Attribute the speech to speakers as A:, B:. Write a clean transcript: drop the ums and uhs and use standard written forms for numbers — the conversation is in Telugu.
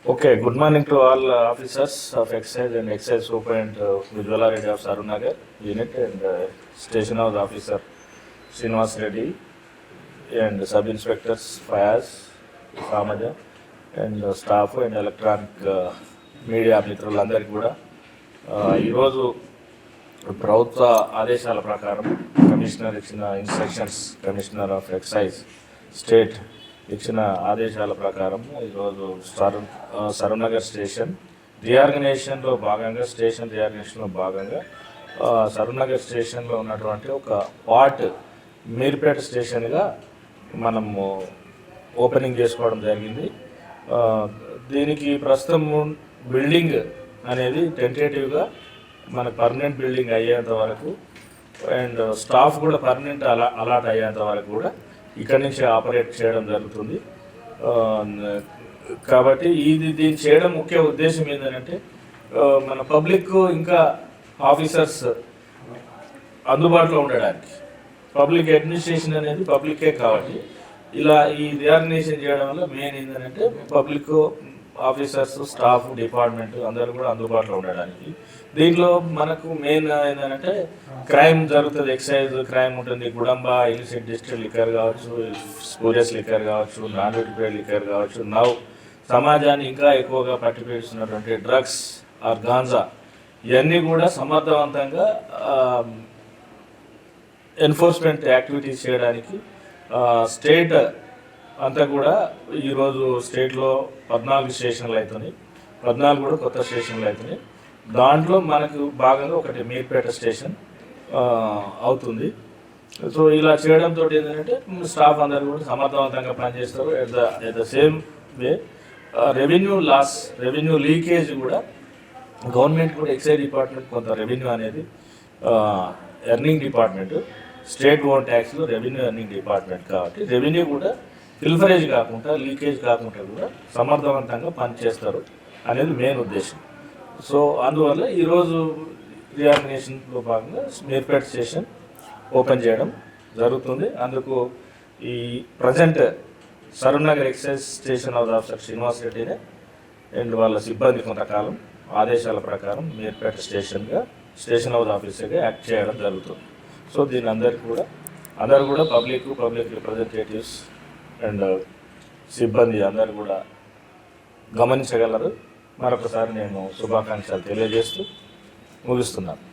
A: Okay, good morning to all officers of Excise and Excise Superintendent Ujjwala Reddy of Sarunagar unit and Station House Officer Srinivas Reddy and Sub Inspectors Fayaz, Samaja and staff and electronic media మిత్రులందరికీ కూడా ఈరోజు ప్రభుత్వ ఆదేశాల ప్రకారం కమిషనర్ ఇచ్చిన instructions commissioner of excise state ఇచ్చిన ఆదేశాల ప్రకారం ఈరోజు సరూనగర్ స్టేషన్ రీఆర్గనైజేషన్లో భాగంగా సరూనగర్ స్టేషన్లో ఉన్నటువంటి ఒక పార్ట్ మీర్పేట స్టేషన్గా మనము ఓపెనింగ్ చేసుకోవడం జరిగింది. దీనికి ప్రస్తుతం బిల్డింగ్ అనేది టెంటేటివ్గా మనకు పర్మనెంట్ బిల్డింగ్ అయ్యేంత వరకు అండ్ స్టాఫ్ కూడా పర్మనెంట్ అలాట్ అయ్యేంత వరకు కూడా ఇక్కడి నుంచి ఆపరేట్ చేయడం జరుగుతుంది. కాబట్టి దీన్ని చేయడం ముఖ్య ఉద్దేశం ఏంటంటే మన పబ్లిక్ ఇంకా ఆఫీసర్స్ అందుబాటులో ఉండడానికి. పబ్లిక్ అడ్మినిస్ట్రేషన్ అనేది పబ్లికే కాబట్టి ఇలా ఈ రీఆర్గనైజేషన్ చేయడం వల్ల మెయిన్ ఏంటంటే పబ్లిక్ ఆఫీసర్స్ స్టాఫ్ డిపార్ట్మెంట్ అందరూ కూడా అందుబాటులో ఉండడానికి. దీంట్లో మనకు మెయిన్ ఏంటంటే క్రైమ్ జరుగుతుంది, ఎక్సైజ్ క్రైమ్ ఉంటుంది, గుడంబ ఇలిసిట్ డిస్టిల్ లిక్కర్ కావచ్చు, స్పూరియస్ లిక్కర్ కావచ్చు, నాన్ డ్యూటిఫైడ్ లిక్కర్ కావచ్చు, నవ్ సమాజాన్ని ఇంకా ఎక్కువగా పట్టిపేస్తున్నటువంటి డ్రగ్స్ ఆర్ గాంజా ఇవన్నీ కూడా సమర్థవంతంగా ఎన్ఫోర్స్మెంట్ యాక్టివిటీస్ చేయడానికి స్టేట్ అంతా కూడా ఈరోజు స్టేట్లో 14 స్టేషన్లు అవుతున్నాయి, 14 కూడా కొత్త స్టేషన్లు అవుతున్నాయి. దాంట్లో మనకు భాగంగా ఒకటి మీర్పేట స్టేషన్ అవుతుంది. సో ఇలా చేయడంతో ఏంటంటే స్టాఫ్ అందరూ కూడా సమర్థవంతంగా పనిచేస్తారు. At the same way revenue leakage కూడా గవర్నమెంట్ కూడా ఎక్సైజ్ డిపార్ట్మెంట్ కొంత రెవెన్యూ అనేది ఎర్నింగ్ డిపార్ట్మెంట్, స్టేట్ ఓన్ ట్యాక్స్లో రెవెన్యూ ఎర్నింగ్ డిపార్ట్మెంట్ కాబట్టి రెవెన్యూ కూడా ఫిల్ఫరేజ్ కాకుండా లీకేజ్ కాకుండా కూడా సమర్థవంతంగా పనిచేస్తారు అనేది మెయిన్ ఉద్దేశం. సో అందువల్ల ఈరోజు రీఆర్గనైజేషన్లో భాగంగా మీర్పేట స్టేషన్ ఓపెన్ చేయడం జరుగుతుంది. అందుకు ఈ present Saroornagar excise station house officer Srinivas రెడ్డినే అండ్ వాళ్ళ సిబ్బంది కొంతకాలం ఆదేశాల ప్రకారం మీర్పేట స్టేషన్ హౌస్ ఆఫీసర్గా యాక్ట్ చేయడం జరుగుతుంది. సో దీని అందరూ కూడా పబ్లిక్ రిప్రజెంటేటివ్స్ అండ్ సిబ్బంది అందరూ కూడా గమనించగలరు. మరొకసారి నేను శుభాకాంక్షలు తెలియజేస్తూ ముగిస్తున్నాను.